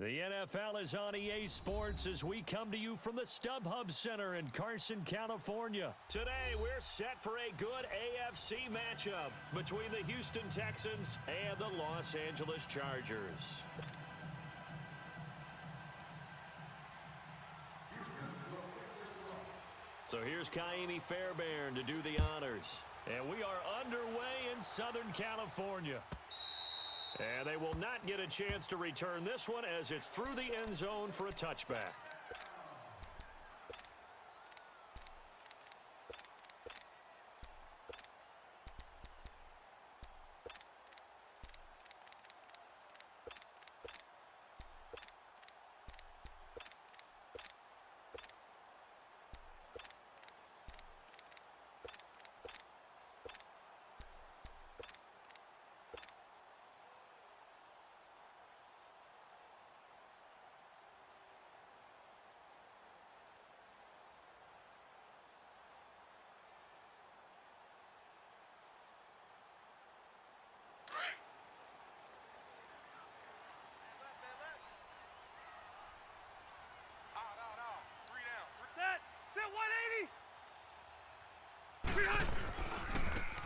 The NFL is on EA Sports as we come to you from the StubHub Center in Carson, California. Today, we're set for a good AFC matchup between the Houston Texans and the Los Angeles Chargers. So here's Ka'imi Fairbairn to do the honors. And we are underway in Southern California. And they will not get a chance to return this one as it's through the end zone for a touchback.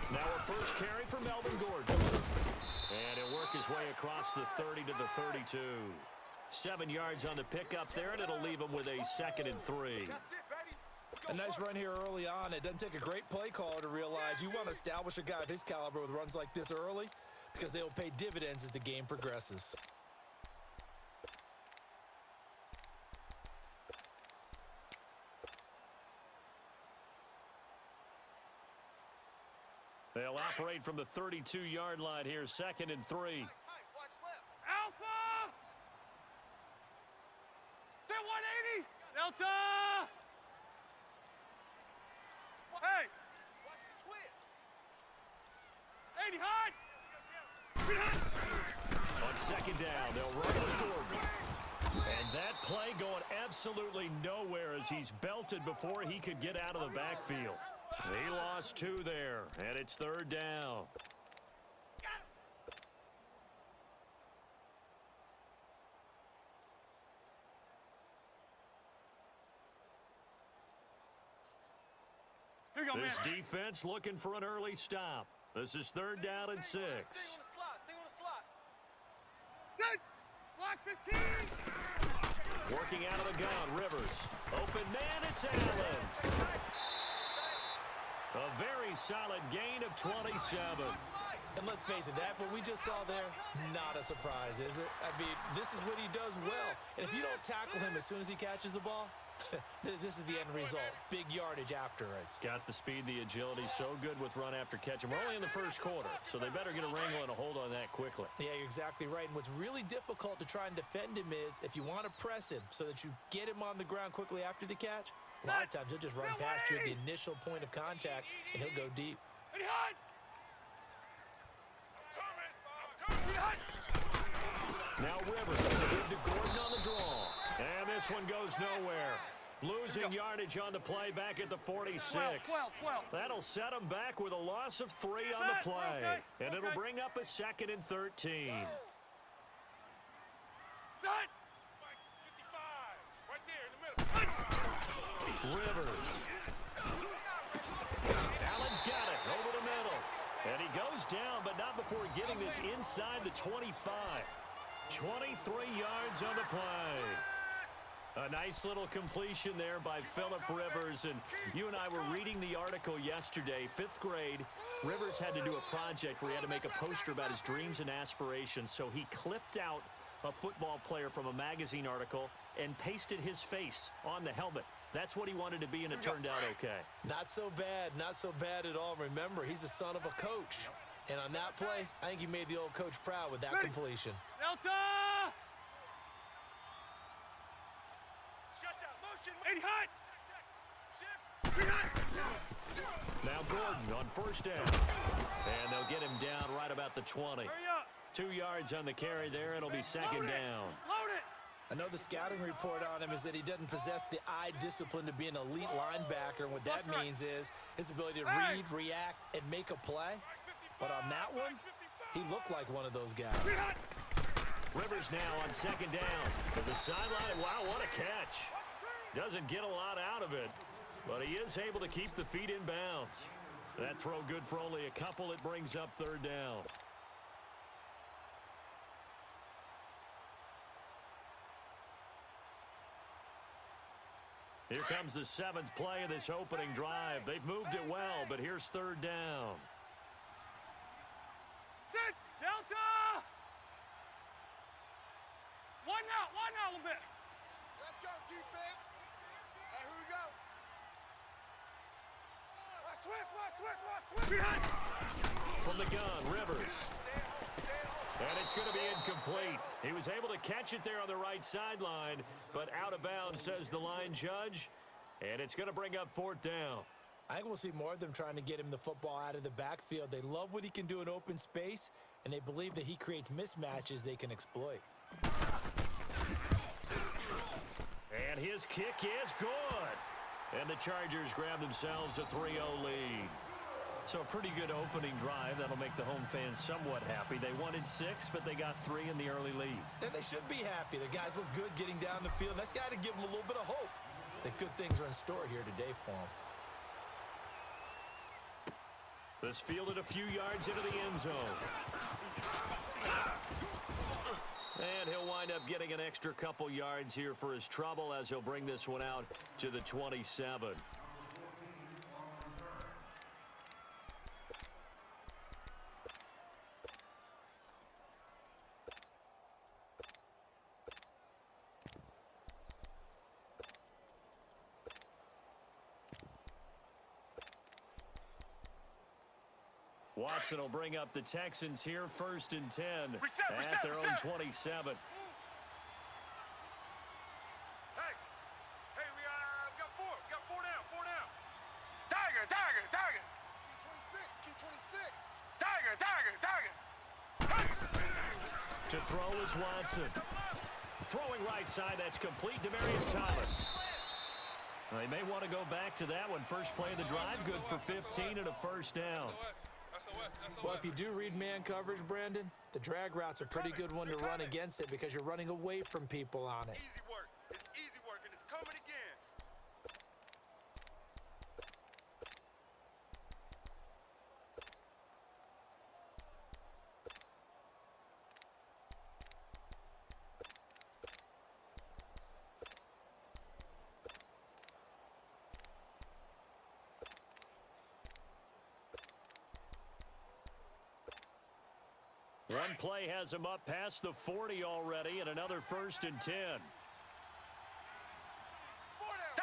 Now a first carry for Melvin Gordon. And he'll work his way across the 30 to the 32. 7 yards on the pickup there, and it'll leave him with a 2nd and 3. A nice run here early on. It doesn't take a great play caller to realize you want to establish a guy of his caliber with runs like this early because they will pay dividends as the game progresses. They'll operate from the 32-yard line here, 2nd and 3. Alpha! They're 180! Delta! Hey! Watch the twist. 80 hot! On 2nd down, they'll run with Gordon. And that play going absolutely nowhere as he's belted before he could get out of the backfield. He lost 2 there, and it's 3rd down. Here you go, This man. defense looking for an early stop. This is 3rd down and 6. Stay on the slot. Set! Block 15! Working out of the gun, Rivers. Open man, it's Allen. A very solid gain of 27. And let's face it, that what we just saw there, not a surprise, is it? I mean, this is what he does well. And if you don't tackle him as soon as he catches the ball, this is the end result. Big yardage afterwards. Got the speed, the agility, so good with run after catch. And we're only in the first quarter, so they better get a wrangle and a hold on that quickly. Yeah, you're exactly right. And what's really difficult to try and defend him is if you want to press him so that you get him on the ground quickly after the catch, a lot of times he'll just run past you at the initial point of contact, and he'll go deep. Ready, hot! Now Rivers, give to Gordon on the draw. And this one goes nowhere. Losing yardage on the play back at the 46. 12. That'll set him back with a loss of 3 on the play. And it'll bring up a 2nd and 13. Set! 55. Right there in the middle. Rivers. Allen's got it over the middle. And he goes down, but not before getting this inside the 25. 23 yards on the play. A nice little completion there by Phillip Rivers. And you and I were reading the article yesterday, 5th grade. Rivers had to do a project where he had to make a poster about his dreams and aspirations. So he clipped out a football player from a magazine article and pasted his face on the helmet. That's what he wanted to be, and it turned out okay. Not so bad at all. Remember, he's the son of a coach. And on that play, I think he made the old coach proud with that completion. Delta! Shut down. Motion. 80 hot! Shift. Now Gordon on 1st down. And they'll get him down right about the 20. Hurry up! 2 yards on the carry there. It'll be 2nd down. Load it! I know the scouting report on him is that he doesn't possess the eye discipline to be an elite linebacker, and what that means is his ability to read, react, and make a play. But on that one, he looked like one of those guys. Rivers now on second down. To the sideline. Wow, what a catch. Doesn't get a lot out of it, but he is able to keep the feet in bounds. That throw good for only a couple. It brings up third down. Here comes the seventh play of this opening drive. They've moved it well, but here's third down. Sit. Delta. One out a little bit. Let's go, defense. Here we go. Switch. Behind. From the gun, Rivers. And it's going to be incomplete. He was able to catch it there on the right sideline, but out of bounds, says the line judge. And it's going to bring up fourth down. I think we'll see more of them trying to get him the football out of the backfield. They love what he can do in open space, and they believe that he creates mismatches they can exploit. And his kick is good. And the Chargers grab themselves a 3-0 lead. So a pretty good opening drive. That'll make the home fans somewhat happy. They wanted 6, but they got 3 in the early lead. And they should be happy. The guys look good getting down the field. That's got to give them a little bit of hope that good things are in store here today for them. This fielded a few yards into the end zone. And he'll wind up getting an extra couple yards here for his trouble as he'll bring this one out to the 27. Watson will bring up the Texans here, 1st and 10 at their own 27. Hey, we got 4. We got 4 down. Tiger. Key 26. Tiger. To throw is Watson. Throwing right side, that's complete. Demaryius Thomas. They may want to go back to that one. First play of the drive, good for 15 and a first down. Well, if you do read man coverage, Brandon, the drag route's a pretty good one to run against it because you're running away from people on it. Easy work. It's easy work, and it's coming again. One play has him up past the 40 already, and another 1st and 10.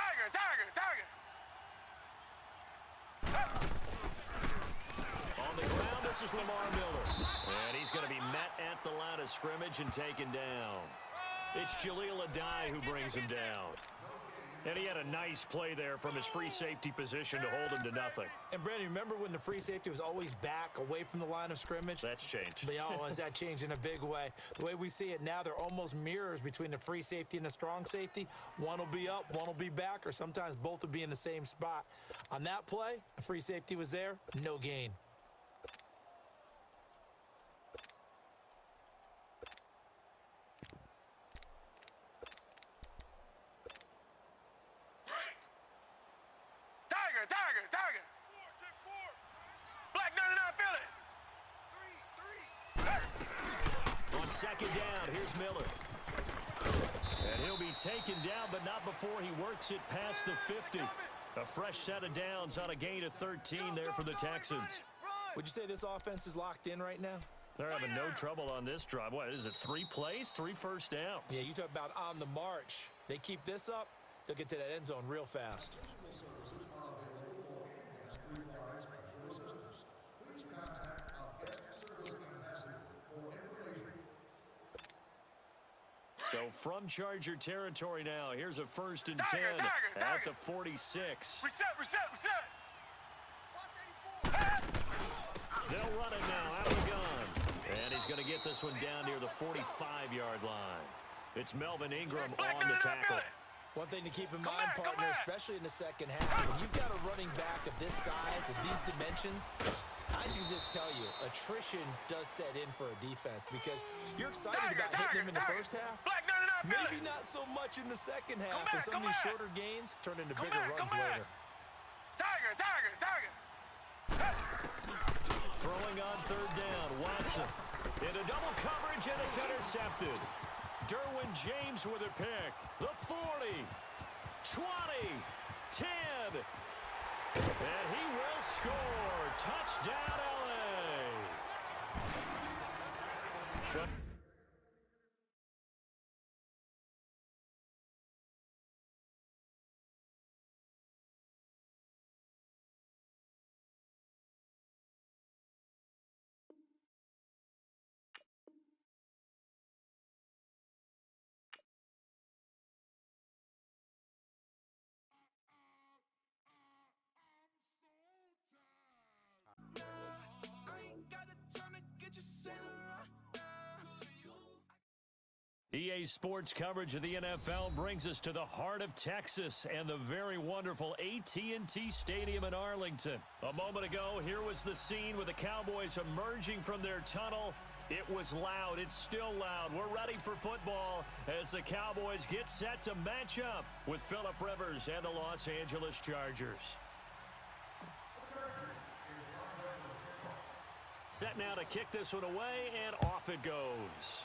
Tiger. On the ground, this is Lamar Miller. And he's going to be met at the line of scrimmage and taken down. It's Jaleel Adai who brings him down. And he had a nice play there from his free safety position to hold him to nothing. And, Brandon, remember when the free safety was always back away from the line of scrimmage? That's changed. Has that changed in a big way? The way we see it now, they're almost mirrors between the free safety and the strong safety. One will be up, one will be back, or sometimes both will be in the same spot. On that play, the free safety was there, no gain. Tiger. 4. Black 99 Philly. 3. On second down, here's Miller. And he'll be taken down, but not before he works it past the 50. A fresh set of downs on a gain of 13 there for the Texans. Would you say this offense is locked in right now? They're having no trouble on this drive. What is it, 3 plays, 3 first downs? Yeah, you talk about on the march. They keep this up, they'll get to that end zone real fast. So from Charger territory now, here's a 1st and 10 at the 46. Reset. They'll run it now out of the gun. And he's going to get this one down near the 45-yard line. It's Melvin Ingram on the tackle. One thing to keep in mind, partner, especially in the second half, when you've got a running back of this size and these dimensions, I can just tell you, attrition does set in for a defense because you're excited about hitting him in the first half. Black 99 Maybe not so much in the second half, and some of these shorter gains turn into bigger runs later. Tiger. Throwing on third down, Watson. Into double coverage, and it's intercepted. Derwin James with a pick. The 40, 20, 10. And he will score. Touchdown, LA. EA Sports coverage of the NFL brings us to the heart of Texas and the very wonderful AT&T Stadium in Arlington. A moment ago, here was the scene with the Cowboys emerging from their tunnel. It was loud. It's still loud. We're ready for football as the Cowboys get set to match up with Phillip Rivers and the Los Angeles Chargers. Set now to kick this one away, and off it goes.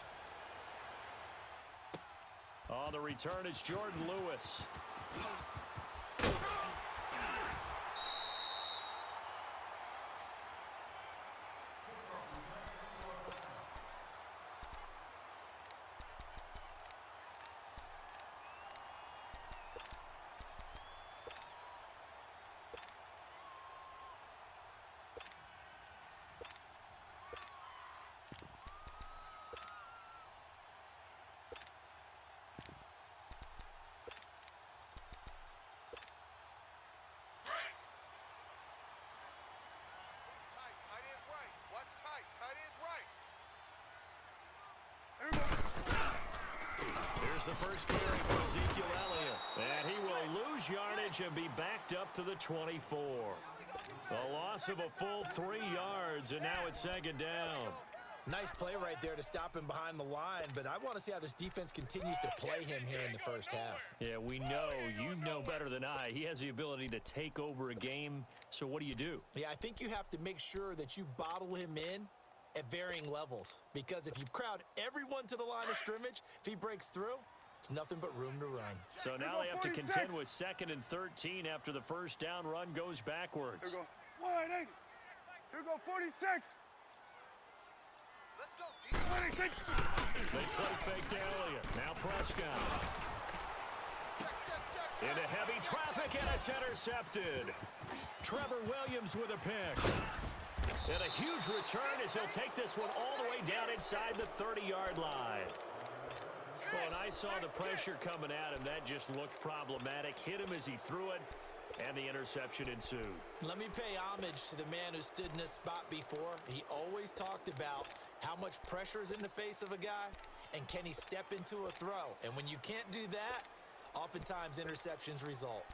On the return, it's Jordan Lewis. Here's the first carry for Ezekiel Elliott. And he will lose yardage and be backed up to the 24. A loss of a full 3 yards, and now it's second down. Nice play right there to stop him behind the line, but I want to see how this defense continues to play him here in the first half. Yeah, we know. You know better than I. He has the ability to take over a game, so what do? Yeah, I think you have to make sure that you bottle him in at varying levels, because if you crowd everyone to the line of scrimmage, if he breaks through, there's nothing but room to run. So now they have to contend with 2nd and 13 after the first down run goes backwards. Here go 180. Here go 46. Let's go, 26. They play fake to Elliott. Now Prescott. Into heavy traffic, and it's intercepted. Trevor Williams with a pick. And a huge return as he'll take this one all the way down inside the 30-yard line. Well, and I saw the pressure coming at him. That just looked problematic. Hit him as he threw it, and the interception ensued. Let me pay homage to the man who stood in this spot before. He always talked about how much pressure is in the face of a guy, and can he step into a throw. And when you can't do that, oftentimes interceptions result.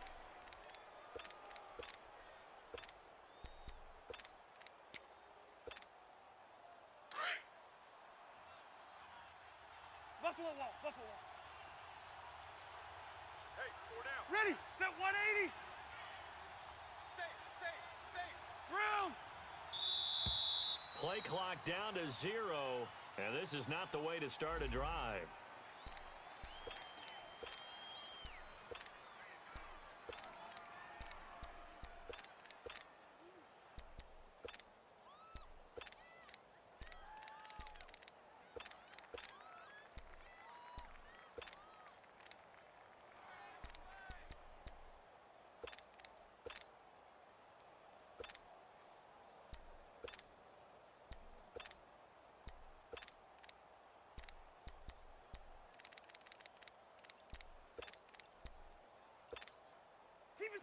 Buffalo wall, Buffalo wall. Hey, 4 down. Ready, set 180. Safe. Room. Play clock down to 0, and this is not the way to start a drive.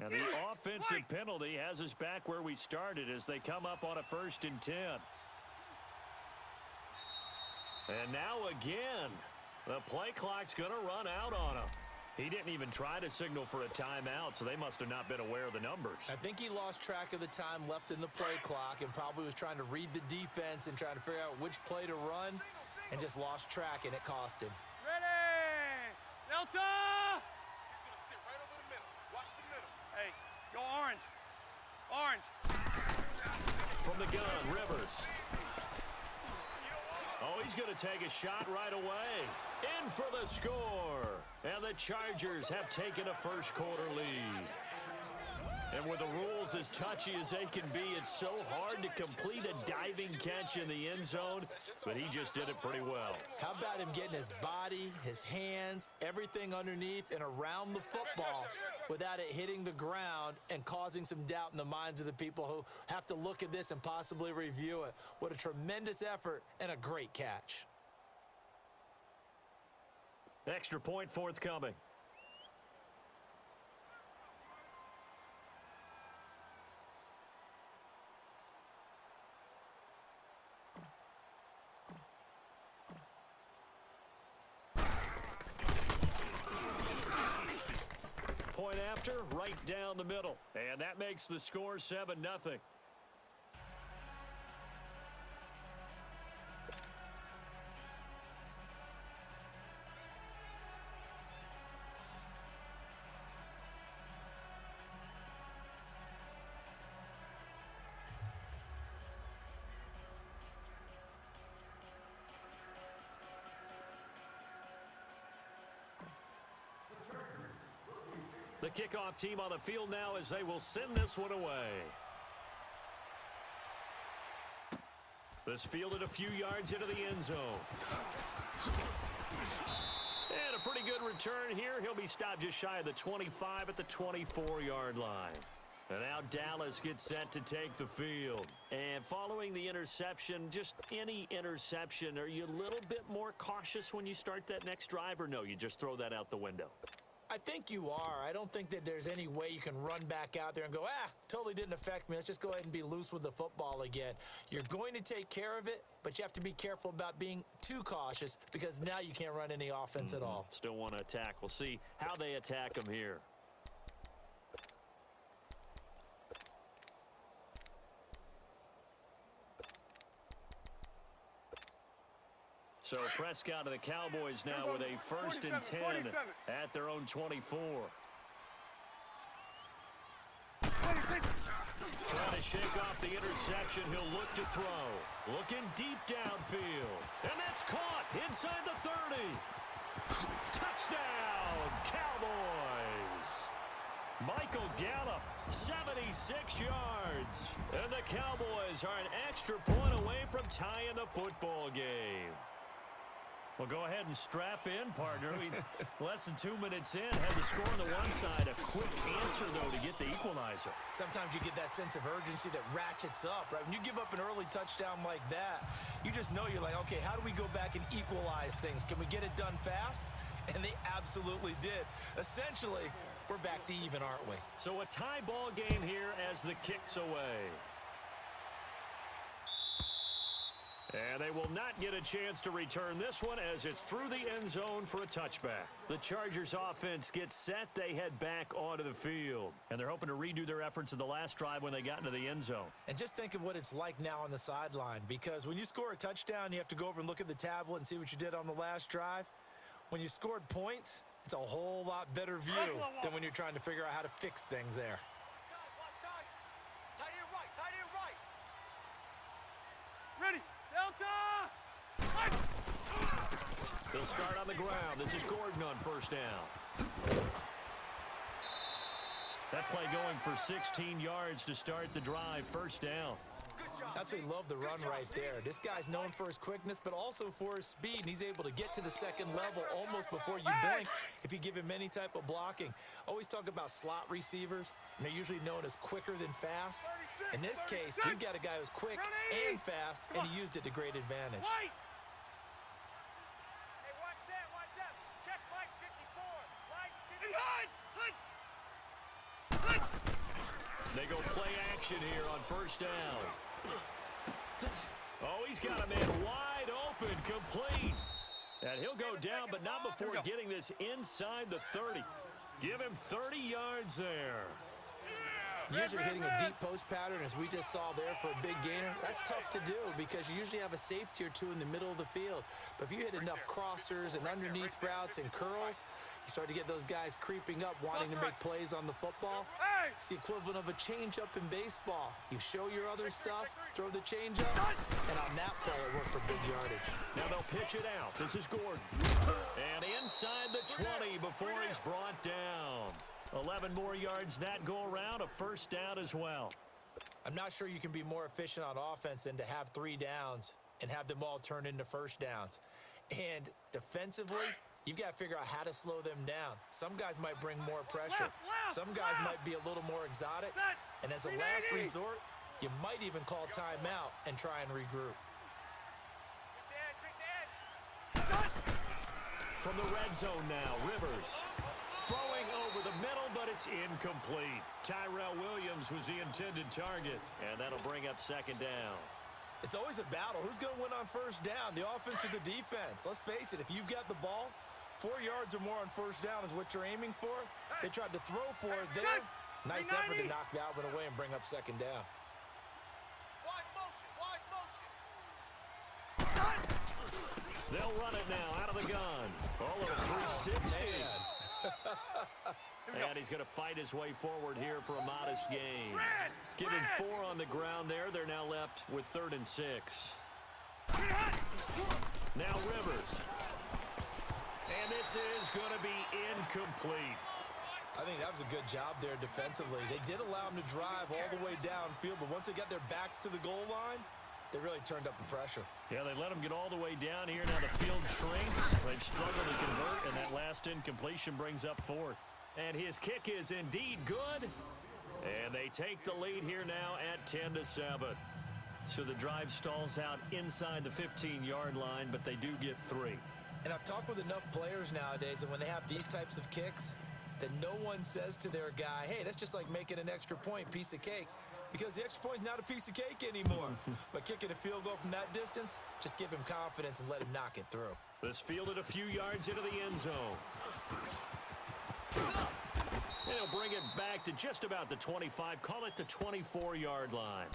And the offensive penalty has us back where we started as they come up on a 1st and 10. And now again, the play clock's going to run out on them. He didn't even try to signal for a timeout, so they must have not been aware of the numbers. I think he lost track of the time left in the play clock and probably was trying to read the defense and trying to figure out which play to run and just lost track, and it cost him. Ready! Delta! He's going to sit right over the middle. Watch the middle. Hey, go orange. Orange. From the gun, Rivers. Oh, he's going to take a shot right away. In for the score. And the Chargers have taken a first-quarter lead. And with the rules as touchy as they can be, it's so hard to complete a diving catch in the end zone, but he just did it pretty well. How about him getting his body, his hands, everything underneath and around the football without it hitting the ground and causing some doubt in the minds of the people who have to look at this and possibly review it. What a tremendous effort and a great catch. Extra point forthcoming. Point after, right down the middle. And that makes the score 7-0. The kickoff team on the field now as they will send this one away. This fielded a few yards into the end zone. And a pretty good return here. He'll be stopped just shy of the 25 at the 24-yard line. And now Dallas gets set to take the field. And following the interception, just any interception, are you a little bit more cautious when you start that next drive, or no, you just throw that out the window? I think you are. I don't think that there's any way you can run back out there and go, totally didn't affect me. Let's just go ahead and be loose with the football again. You're going to take care of it, but you have to be careful about being too cautious because now you can't run any offense at all. Still want to attack. We'll see how they attack them here. So Prescott and the Cowboys now with a 1st and 10 at their own 24. 26. Trying to shake off the interception. He'll look to throw. Looking deep downfield. And that's caught inside the 30. Touchdown, Cowboys. Michael Gallup, 76 yards. And the Cowboys are an extra point away from tying the football game. Well, go ahead and strap in, partner. Less than 2 minutes in, had the score on the one side. A quick answer, though, to get the equalizer. Sometimes you get that sense of urgency that ratchets up, right? When you give up an early touchdown like that, you just know you're like, okay, how do we go back and equalize things? Can we get it done fast? And they absolutely did. Essentially, we're back to even, aren't we? So a tie ball game here as the kick's away. And they will not get a chance to return this one as it's through the end zone for a touchback. The Chargers offense gets set. They head back onto the field. And they're hoping to redo their efforts in the last drive when they got into the end zone. And just think of what it's like now on the sideline, because when you score a touchdown, you have to go over and look at the tablet and see what you did on the last drive. When you scored points, it's a whole lot better view than when you're trying to figure out how to fix things there. Tight end right. Tight end right. Ready. Delta! Right. They'll start on the ground. This is Gordon on first down. That play going for 16 yards to start the drive. First down. Absolutely love the run right there. This guy's known for his quickness, but also for his speed, and he's able to get to the second level almost before you blink if you give him any type of blocking. Always talk about slot receivers, and they're usually known as quicker than fast. In this case, we've got a guy who's quick and fast, and he used it to great advantage. White. Hey, watch that. Watch that. Check Mike 54. Mike 54. Hey, hide. They go play action here on first down. Oh, he's got a man wide open, complete. And he'll go down, but not before getting this inside the 30. Give him 30 yards there. Usually hitting a deep post pattern, as we just saw there, for a big gainer, that's tough to do because you usually have a safety or two in the middle of the field. But if you hit enough crossers and underneath routes and curls, you start to get those guys creeping up, wanting to make plays on the football. It's the equivalent of a changeup in baseball. You show your other stuff, throw the changeup, and on that play, it worked for big yardage. Now they'll pitch it out. This is Gordon. And inside the 20 before he's brought down. 11 more yards that go around, a first down as well. I'm not sure you can be more efficient on offense than to have 3 downs and have them all turn into first downs. And defensively, you've got to figure out how to slow them down. Some guys might bring more pressure. Some guys might be a little more exotic. And as a last resort, you might even call timeout and try and regroup. From the red zone now, Rivers. Throwing over the middle, but it's incomplete. Tyrell Williams was the intended target, and that'll bring up second down. It's always a battle. Who's going to win on first down, the offense or the defense? Let's face it, if you've got the ball, 4 yards or more on first down is what you're aiming for. They tried to throw for it there. Nice effort to knock that one away and bring up second down. Wide motion, wide motion. They'll run it now out of the gun. All of a 360. And he's going to fight his way forward here for a modest gain. Given 4 on the ground there. They're now left with 3rd and 6. Now Rivers. And this is going to be incomplete. I think that was a good job there defensively. They did allow him to drive all the way downfield, but once they got their backs to the goal line, they really turned up the pressure. Yeah, they let him get all the way down here. Now the field shrinks. They've struggled to convert, and that last incompletion brings up 4th. And his kick is indeed good. And they take the lead here now at 10-7. So the drive stalls out inside the 15-yard line, but they do get 3. And I've talked with enough players nowadays that when they have these types of kicks, that no one says to their guy, hey, that's just like making an extra point, piece of cake. Because the extra point's not a piece of cake anymore. But kicking a field goal from that distance, just give him confidence and let him knock it through. This fielded a few yards into the end zone. And he'll bring it back to just about the 25. Call it the 24-yard line.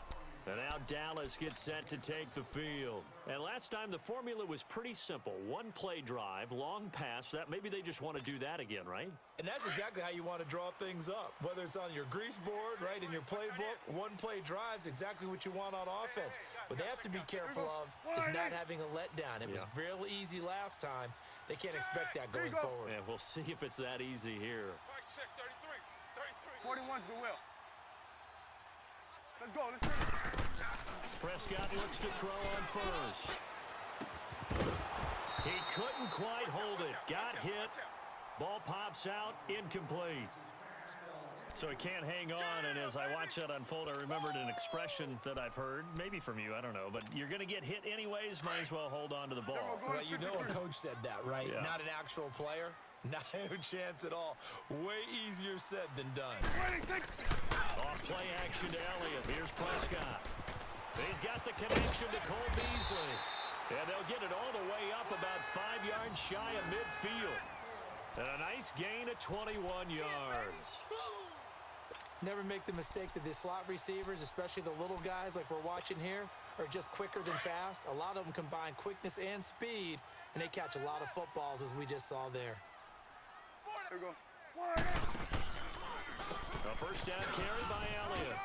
And now Dallas gets set to take the field. And last time the formula was pretty simple. 1-play drive, long pass. That maybe they just want to do that again, right? And that's exactly how you want to draw things up. Whether it's on your grease board, right, in your playbook, 1-play drive's exactly what you want on offense. What they have to be careful of is not having a letdown. It was real easy last time. They can't expect that going forward. Yeah, we'll see if it's that easy here. Right check, 33. 41's the will. Let's go. Let's go. Prescott looks to throw on first. He couldn't quite hold it. Got hit. Ball pops out. Incomplete. So he can't hang on, and as I watch that unfold, I remembered an expression that I've heard, maybe from you, I don't know, but you're going to get hit anyways, might as well hold on to the ball. Well, you know a coach said that, right? Yeah. Not an actual player. Not a chance at all. Way easier said than done. Off play action to Elliott. Here's Prescott. He's got the connection to Cole Beasley. And they'll get it all the way up about 5 yards shy of midfield. And a nice gain of 21 yards. Never make the mistake that the slot receivers, especially the little guys like we're watching here, are just quicker than fast. A lot of them combine quickness and speed, and they catch a lot of footballs, as we just saw there. Here we go. A first down carry by Elliott.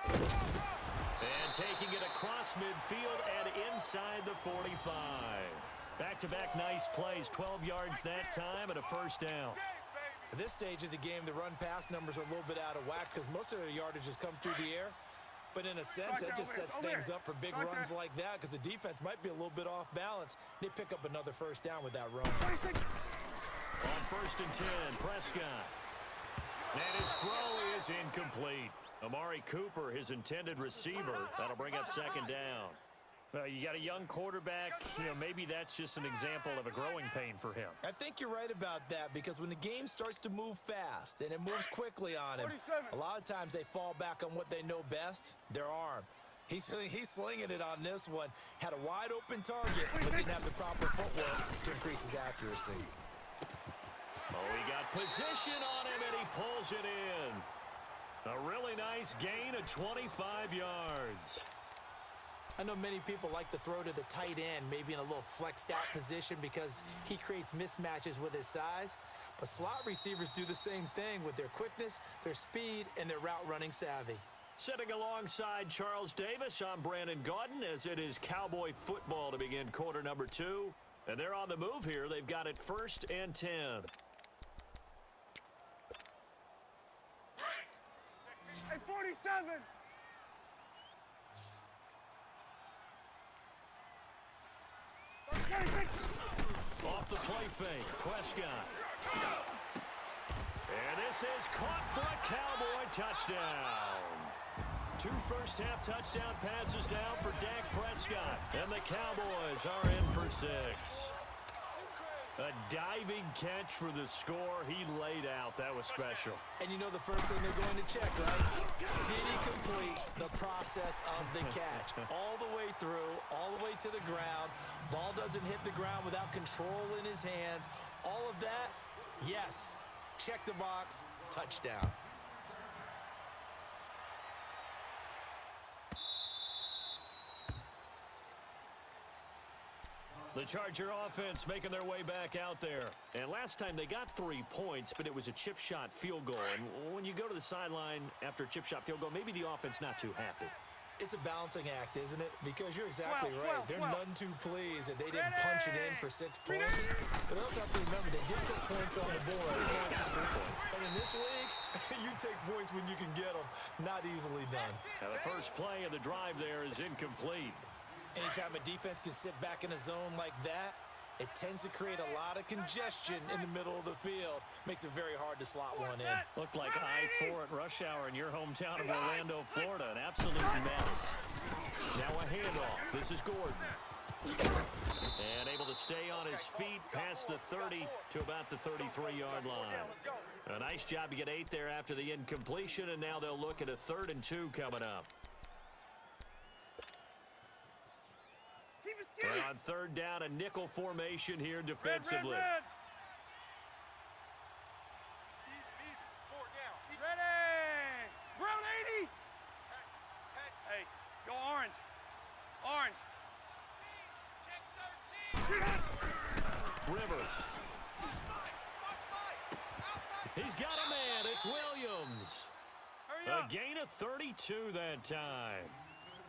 And taking it across midfield and inside the 45. Back-to-back nice plays, 12 yards that time and a first down. At this stage of the game, the run-pass numbers are a little bit out of whack because most of the yardage has come through the air. But in a sense, that just sets things up for big runs like that because the defense might be a little bit off balance. They pick up another first down with that run. On 1st and 10, Prescott. And his throw is incomplete. Amari Cooper, his intended receiver. That'll bring up second down. Well, you got a young quarterback. Maybe that's just an example of a growing pain for him. I think you're right about that because when the game starts to move fast and it moves quickly on him, a lot of times they fall back on what they know best, their arm. He's slinging it on this one. Had a wide open target, but didn't have the proper footwork to increase his accuracy. Oh, he got position on him, and he pulls it in. A really nice gain of 25 yards. I know many people like to throw to the tight end, maybe in a little flexed out position because he creates mismatches with his size. But slot receivers do the same thing with their quickness, their speed, and their route running savvy. Sitting alongside Charles Davis, I'm Brandon Gaudin, as it is Cowboy football to begin quarter number 2. And they're on the move here. They've got it 1st and 10. Hey, 47. Off the play fake, Prescott. And this is caught for a Cowboy touchdown. 2 first-half touchdown passes now for Dak Prescott. And the Cowboys are in for 6. A diving catch for the score. He laid out. That was special. And you know the first thing they're going to check, right? Did he complete the process of the catch? All the way through, all the way to the ground. Ball doesn't hit the ground without control in his hands. All of that, yes. Check the box, touchdown. The Charger offense making their way back out there. And last time they got 3 points, but it was a chip shot field goal. And when you go to the sideline after a chip shot field goal, maybe the offense not too happy. It's a balancing act, isn't it? Because you're exactly right. They're none too pleased that they didn't punch it in for 6 points. But they also have to remember they did put points on the board. And in this league, you take points when you can get them. Not easily done. Now the first play of the drive there is incomplete. Anytime a defense can sit back in a zone like that, it tends to create a lot of congestion in the middle of the field. Makes it very hard to slot one in. Looked like I-4 at rush hour in your hometown of Orlando, Florida. An absolute mess. Now a handoff. This is Gordon. And able to stay on his feet past the 30 to about the 33-yard line. A nice job to get 8 there after the incompletion, and now they'll look at a 3rd and 2 coming up. And on 3rd down, a nickel formation here defensively. Red. Easy. 4 down. Easy. Ready. Brown 80. Hey, go orange. Orange. Rivers. He's got a man. It's Williams. Hurry A up. gain of 32 that time.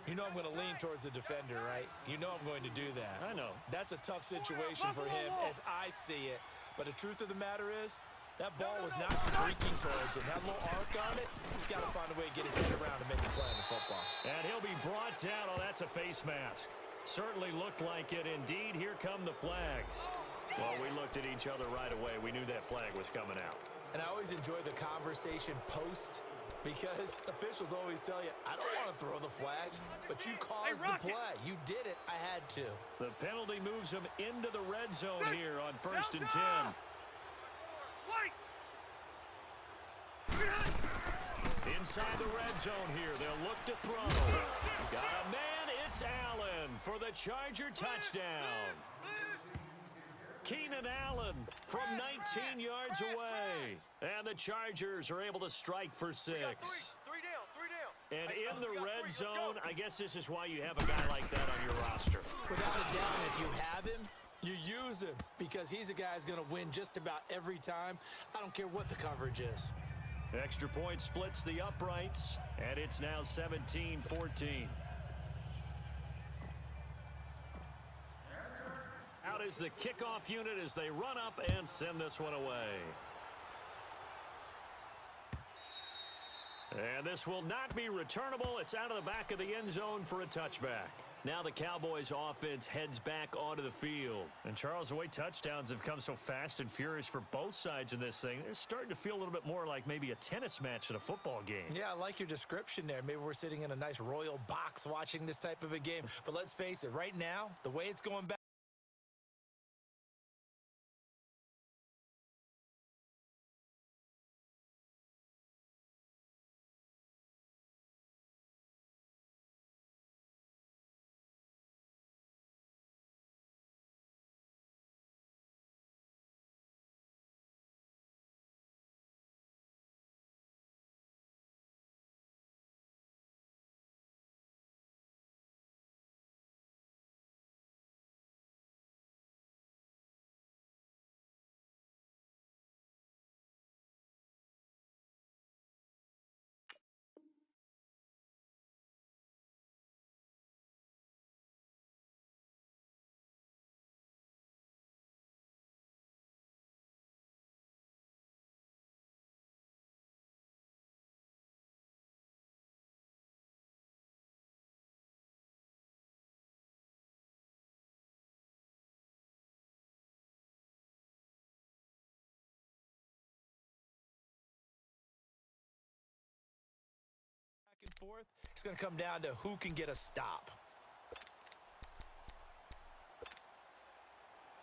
You know I'm going to lean towards the defender, right? You know I'm going to do that. I know. That's a tough situation for him as I see it. But the truth of the matter is, that ball was not streaking towards him. That little arc on it, he's got to find a way to get his head around and make a play on the football. And he'll be brought down. Oh, that's a face mask. Certainly looked like it. Indeed, here come the flags. Well, we looked at each other right away. We knew that flag was coming out. And I always enjoy the conversation post, because officials always tell you, I don't want to throw the flag, but you caused the play. You did it. I had to. The penalty moves them into the red zone here on 1st and 10. Inside the red zone here, they'll look to throw. Got a man, it's Allen for the Charger touchdown. Keenan Allen from 19 yards away. And the Chargers are able to strike for 6. 3 down. 3 down. And in the red zone, I guess this is why you have a guy like that on your roster. Without a doubt, if you have him, you use him, because he's a guy who's going to win just about every time. I don't care what the coverage is. Extra point splits the uprights, and it's now 17-14. Out is the kickoff unit as they run up and send this one away. And this will not be returnable. It's out of the back of the end zone for a touchback. Now the Cowboys offense heads back onto the field. And Charles, the way touchdowns have come so fast and furious for both sides in this thing, it's starting to feel a little bit more like maybe a tennis match than a football game. Yeah, I like your description there. Maybe we're sitting in a nice royal box watching this type of a game. But let's face it, right now, the way it's going back, forth. It's going to come down to who can get a stop.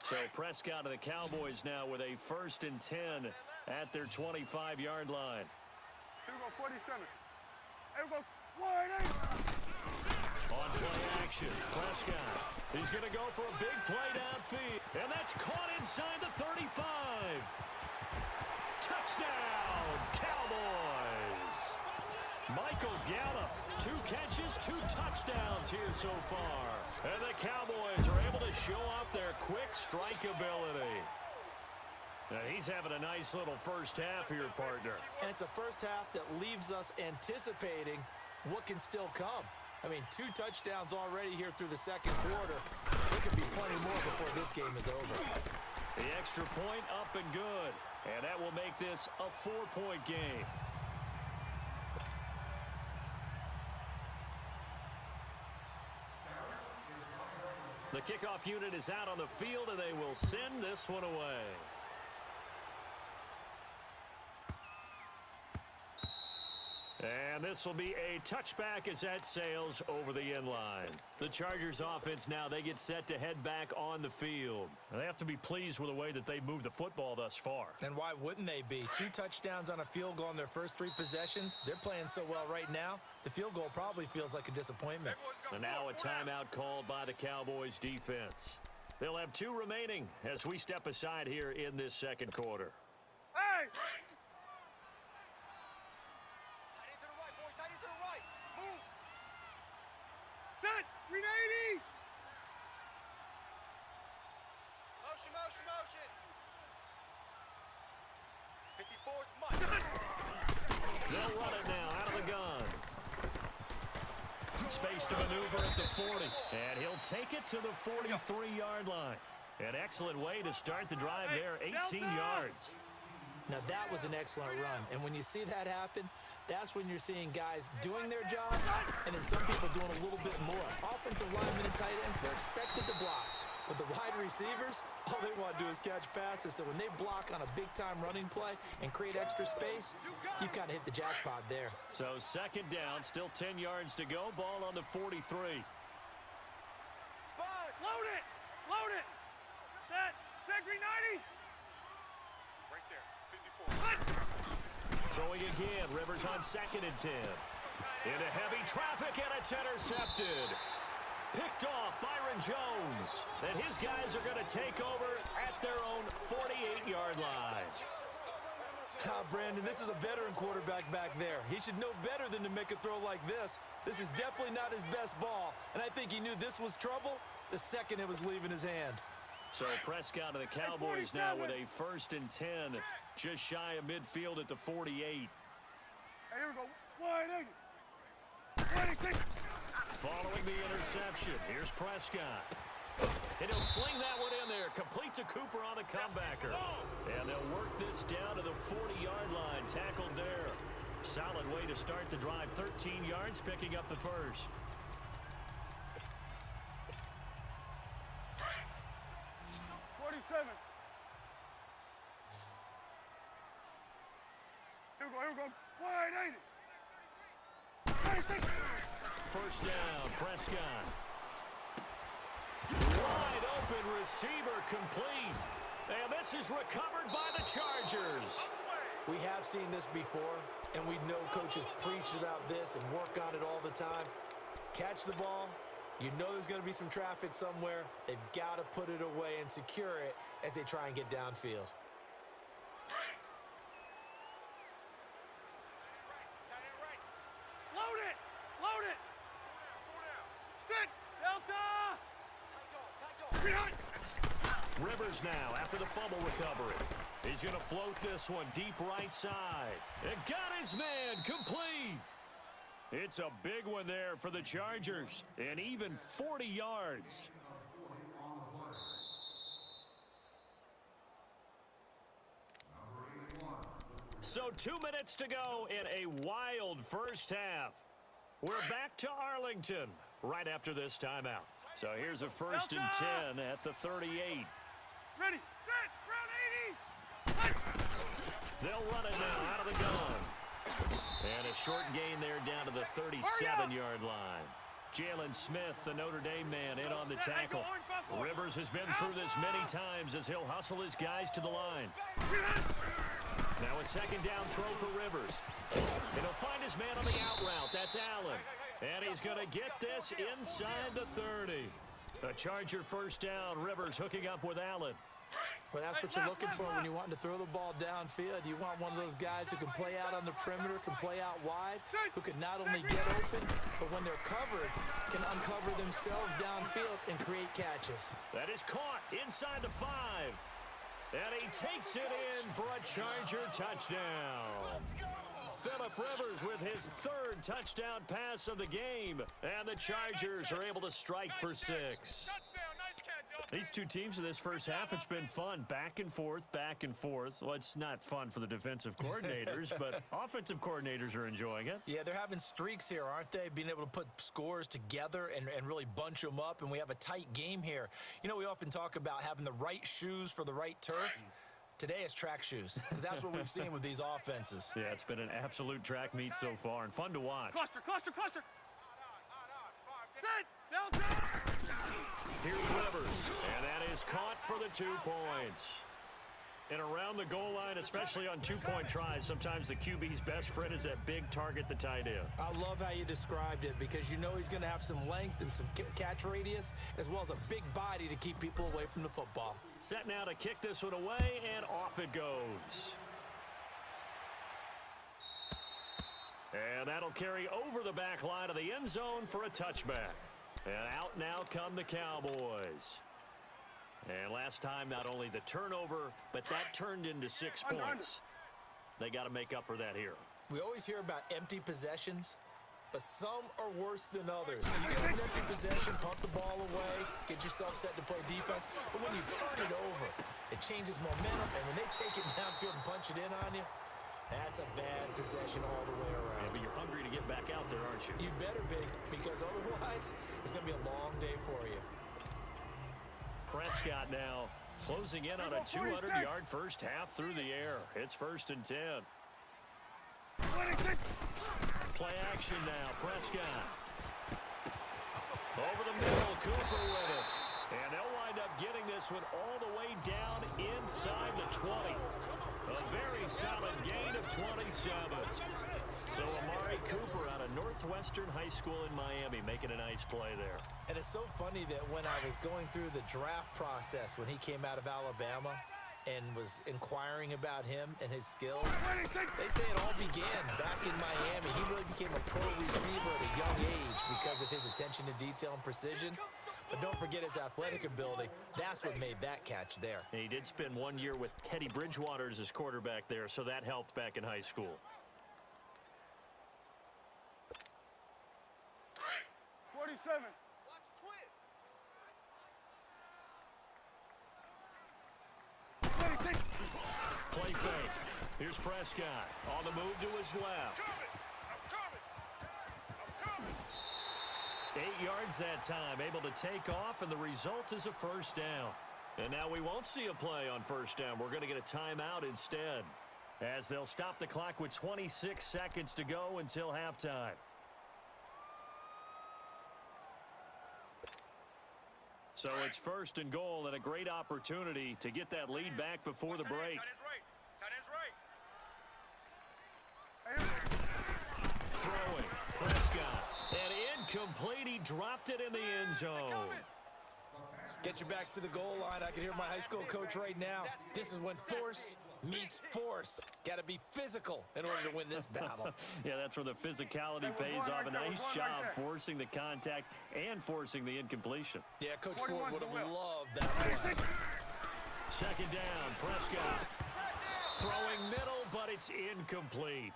So Prescott and the Cowboys now with a 1st and 10 at their 25-yard line. Here we go, 47. Here we go, wide eight. On play action, Prescott. He's going to go for a big play downfield. And that's caught inside the 35. Touchdown, Cowboys. Michael Gallup, 2 catches, 2 touchdowns here so far. And the Cowboys are able to show off their quick strike ability. Now he's having a nice little first half here, partner. And it's a first half that leaves us anticipating what can still come. I mean, 2 touchdowns already here through the second quarter. There could be plenty more before this game is over. The extra point up and good. And that will make this a 4-point game. The kickoff unit is out on the field, and they will send this one away. And this will be a touchback as that sails over the end line. The Chargers offense now, they get set to head back on the field. And they have to be pleased with the way that they've moved the football thus far. And why wouldn't they be? 2 touchdowns on a field goal in their first 3 possessions. They're playing so well right now, the field goal probably feels like a disappointment. And now a timeout called by the Cowboys defense. They'll have 2 remaining as we step aside here in this second quarter. Hey! Set! Green 80! Motion, motion, motion. 54's Mike. They'll run it now out of the gun. Space to maneuver at the 40. And he'll take it to the 43-yard line. An excellent way to start the drive there, 18 yards. Now, that was an excellent run. And when you see that happen, that's when you're seeing guys doing their job and then some people doing a little bit more. Offensive linemen and tight ends, they're expected to block. But the wide receivers, all they want to do is catch passes. So when they block on a big-time running play and create extra space, you've kind of hit the jackpot there. So second down, still 10 yards to go. Ball on the 43. Spot! Load it! Load it! Set! Set, Green 90! Right there, 54. Throwing again, Rivers on 2nd and 10. Into heavy traffic, and it's intercepted. Picked off Byron Jones. And his guys are going to take over at their own 48-yard line. Brandon, this is a veteran quarterback back there. He should know better than to make a throw like this. This is definitely not his best ball, and I think he knew this was trouble the second it was leaving his hand. So Prescott and the Cowboys now with a 1st and 10, just shy of midfield at the 48. Hey, here we go. Wide 80. 26. Following the interception, here's Prescott. And he'll sling that one in there, complete to Cooper on the comebacker. And they'll work this down to the 40-yard line, tackled there. Solid way to start the drive, 13 yards, picking up the first. Here we go. Wide 80. 26. First down, Prescott. Wide open receiver complete. And this is recovered by the Chargers. We have seen this before, and we know coaches preach about this and work on it all the time. Catch the ball. You know there's going to be some traffic somewhere. They've got to put it away and secure it as they try and get downfield. Load it! Load it! Sit! Delta! Rivers now after the fumble recovery. He's going to float this one deep right side. And got his man complete. It's a big one there for the Chargers. And even 40 yards. So 2 minutes to go in a wild first half. We're back to Arlington right after this timeout. So here's a 1st and 10 at the 38. Ready, set, round 80. They'll run it now out of the gun. And a short gain there down to the 37-yard line. Jalen Smith, the Notre Dame man, in on the tackle. Rivers has been through this many times as he'll hustle his guys to the line. Now a second down throw for Rivers. And he'll find his man on the out route. That's Allen. And he's going to get this inside the 30. A Charger first down. Rivers hooking up with Allen. Well, that's what you're looking for when you're wanting to throw the ball downfield. You want one of those guys who can play out on the perimeter, can play out wide, who can not only get open, but when they're covered, can uncover themselves downfield and create catches. That is caught inside the 5. And he takes it in for a Charger touchdown. Phillip Rivers with his 3rd touchdown pass of the game. And the Chargers are able to strike for 6. These two teams in this first half, it's been fun. Back and forth, back and forth. Well, it's not fun for the defensive coordinators, but offensive coordinators are enjoying it. Yeah, they're having streaks here, aren't they? Being able to put scores together and really bunch them up, and we have a tight game here. You know, we often talk about having the right shoes for the right turf. Today it's track shoes, because that's what we've seen with these offenses. Yeah, it's been an absolute track meet so far, and fun to watch. Cluster. Set. Down. Here's Rivers, and that is caught for the 2 points. And around the goal line, especially on 2-point tries, sometimes the QB's best friend is that big target, the tight end. I love how you described it, because you know he's going to have some length and some catch radius, as well as a big body to keep people away from the football. Set now to kick this one away, and off it goes. And that'll carry over the back line of the end zone for a touchback. And out now come the Cowboys. And last time, not only the turnover, but that turned into 6 points. They got to make up for that here. We always hear about empty possessions, but some are worse than others. So you get an empty possession, pump the ball away, get yourself set to play defense. But when you turn it over, it changes momentum. And when they take it downfield and punch it in on you, that's a bad possession all the way around. Yeah, but you're hungry to get back out there, aren't you? You better be, because otherwise it's going to be a long day for you. Prescott now closing in on a 200-yard first half through the air. It's 1st and 10. Play action now. Prescott. Over the middle. Cooper with it. And they'll wind up getting this one all the way down inside the 20. A very solid gain of 27. So Amari Cooper out of Northwestern High School in Miami making a nice play there. And it's so funny that when I was going through the draft process when he came out of Alabama and was inquiring about him and his skills, they say it all began back in Miami. He really became a pro receiver at a young age because of his attention to detail and precision. But don't forget his athletic ability. That's what made that catch there. And he did spend 1 year with Teddy Bridgewater as his quarterback there, so that helped back in high school. 47. Watch twist. Play fake. Here's Prescott on the move to his left. I'm coming. 8 yards that time, able to take off, and the result is a first down. And now we won't see a play on first down. We're going to get a timeout instead, as they'll stop the clock with 26 seconds to go until halftime. So it's 1st and goal, and a great opportunity to get that lead back before the break. Tight end's right. Throwing, Prescott, and incomplete. He dropped it in the end zone. Get your backs to the goal line. I can hear my high school coach right now. This is when force meets force. Got to be physical in order to win this battle. Yeah, that's where the physicality pays off. A nice job forcing the contact and forcing the incompletion. Yeah, Coach Ford would have loved that play. Second down, Prescott. Throwing middle, but it's incomplete.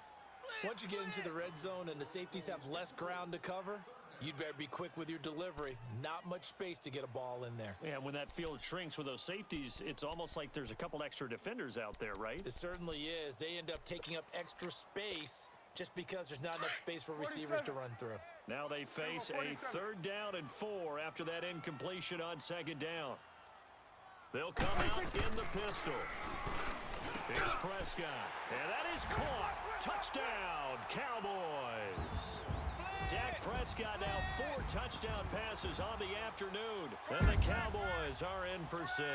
Once you get into the red zone and the safeties have less ground to cover, you'd better be quick with your delivery. Not much space to get a ball in there. Yeah, when that field shrinks with those safeties, it's almost like there's a couple extra defenders out there, right? It certainly is. They end up taking up extra space just because there's not enough space for receivers to run through. Now they face a 3rd down and 4 after that incompletion on 2nd down. They'll come out in the pistol. Here's Prescott, and that is caught. Touchdown, Cowboys. Dak Prescott now 4 touchdown passes on the afternoon. And the Cowboys are in for 6.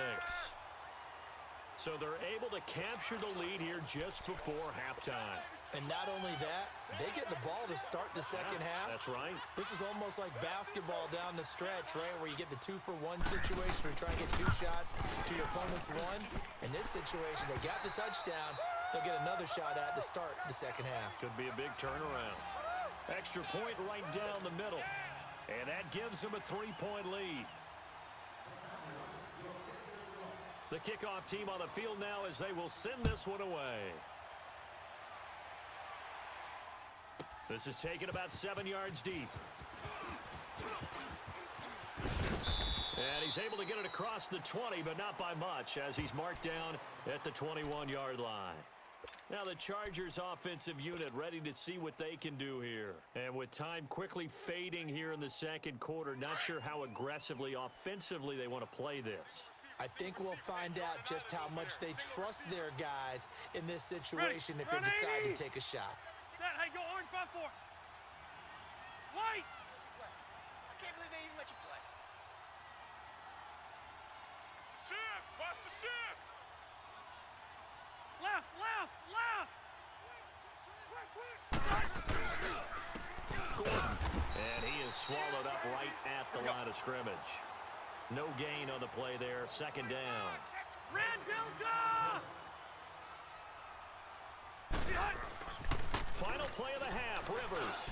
So they're able to capture the lead here just before halftime. And not only that, they get the ball to start the second half. That's right. This is almost like basketball down the stretch, right, where you get the 2-for-1 situation where you try and get 2 shots to your opponent's 1. In this situation, they got the touchdown. They'll get another shot at to start the second half. Could be a big turnaround. Extra point right down the middle. And that gives them a 3-point lead. The kickoff team on the field now as they will send this one away. This is taken about 7 yards deep. And he's able to get it across the 20, but not by much, as he's marked down at the 21-yard line. Now the Chargers offensive unit ready to see what they can do here. And with time quickly fading here in the second quarter, not sure how aggressively, offensively they want to play this. I think we'll find out just how much they trust their guys in this situation if they decide to take a shot. Set, hey, go orange 5-4. White. I can't believe they even let you play. Shift! Watch the shift! Left, left, left. Gordon. And he is swallowed up right at the line of scrimmage. No gain on the play there. Second down. Red Delta. Final play of the half, Rivers.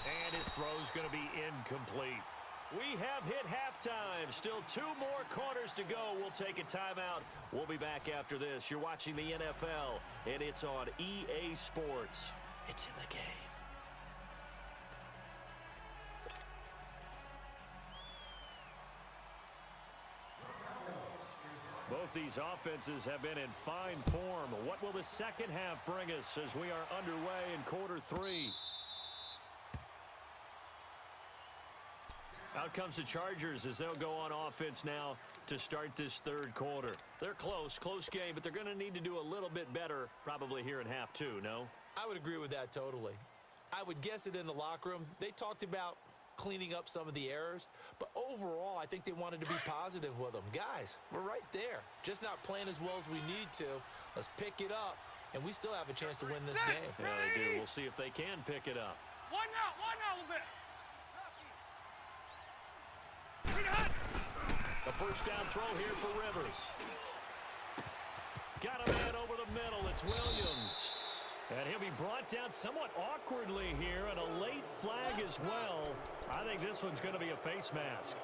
And his throw's going to be incomplete. We have hit halftime. Still 2 more quarters to go. We'll take a timeout. We'll be back after this. You're watching the NFL, and it's on EA Sports. It's in the game. Both these offenses have been in fine form. What will the second half bring us as we are underway in quarter 3? Out comes the Chargers as they'll go on offense now to start this third quarter. They're close game, but they're going to need to do a little bit better probably here in half 2, no? I would agree with that totally. I would guess it in the locker room. They talked about cleaning up some of the errors, but overall, I think they wanted to be positive with them. Guys, we're right there. Just not playing as well as we need to. Let's pick it up, and we still have a chance to win this game. Yeah, they do. We'll see if they can pick it up. One out a little bit. A first down throw here for Rivers. Got a man over the middle. It's Williams. And he'll be brought down somewhat awkwardly here, and a late flag as well. I think this one's going to be a face mask.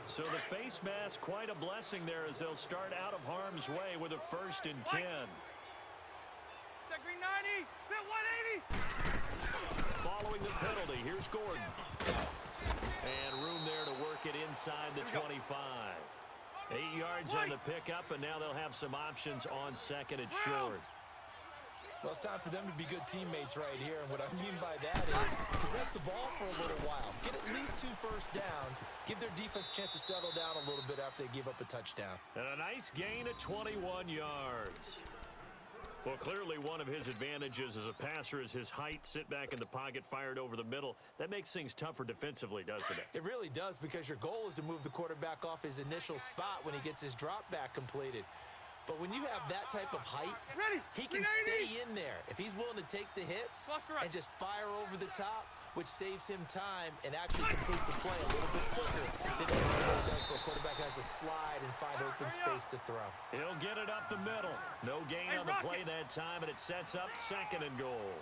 So the face mask, quite a blessing there as they'll start out of harm's way with a 1st and 10. Check green 90. Fit 180. Following the penalty, here's Gordon. And room there to work it inside the 25. 8 yards on the pickup, and now they'll have some options on second and short. Well, it's time for them to be good teammates right here, and what I mean by that is possess the ball for a little while. Get at least 2 first downs. Give their defense a chance to settle down a little bit after they give up a touchdown. And a nice gain of 21 yards. Well, clearly one of his advantages as a passer is his height. Sit back in the pocket, fired over the middle. That makes things tougher defensively, doesn't it? It really does, because your goal is to move the quarterback off his initial spot when he gets his drop back completed. But when you have that type of height, he can stay in there. If he's willing to take the hits and just fire over the top, which saves him time and actually completes a play a little bit quicker than it does for a quarterback who has to slide and find open space to throw. He'll get it up the middle. No gain on the play that time, and it sets up 2nd and goal.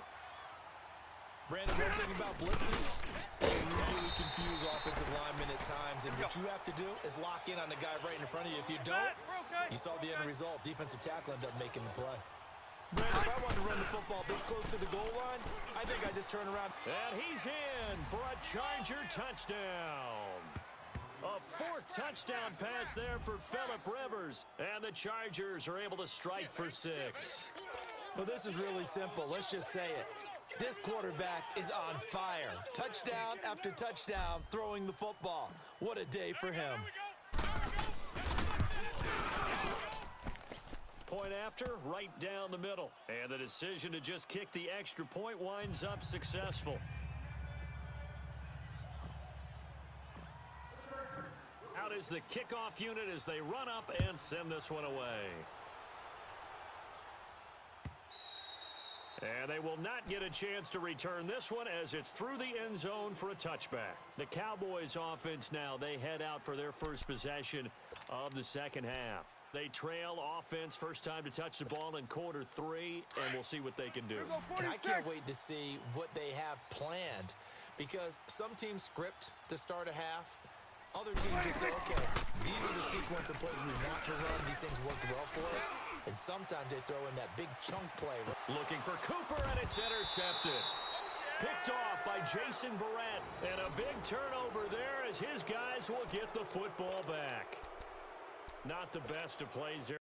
Brandon, one thing about blitzes, they really confuse offensive linemen at times, and what you have to do is lock in on the guy right in front of you. If you don't, you saw the end result. Defensive tackle ended up making the play. Brandon, if I wanted to run the football this close to the goal line, I think I just turn around. And he's in for a Charger touchdown. A 4th touchdown pass there for Phillip Rivers, and the Chargers are able to strike for 6. Well, this is really simple. Let's just say it. This quarterback is on fire. Touchdown after touchdown throwing the football. What a day for him. after, right down the middle. And the decision to just kick the extra point winds up successful. Out is the kickoff unit as they run up and send this one away. And they will not get a chance to return this one as it's through the end zone for a touchback. The Cowboys offense now, they head out for their first possession of the second half. They trail offense, first time to touch the ball in quarter 3, and we'll see what they can do. And I can't wait to see what they have planned, because some teams script to start a half. Other teams just go, okay, these are the sequence of plays we want to run. These things work well for us. And sometimes they throw in that big chunk play. Looking for Cooper, and it's intercepted. Picked off by Jason Verrett. And a big turnover there as his guys will get the football back. Not the best of plays there.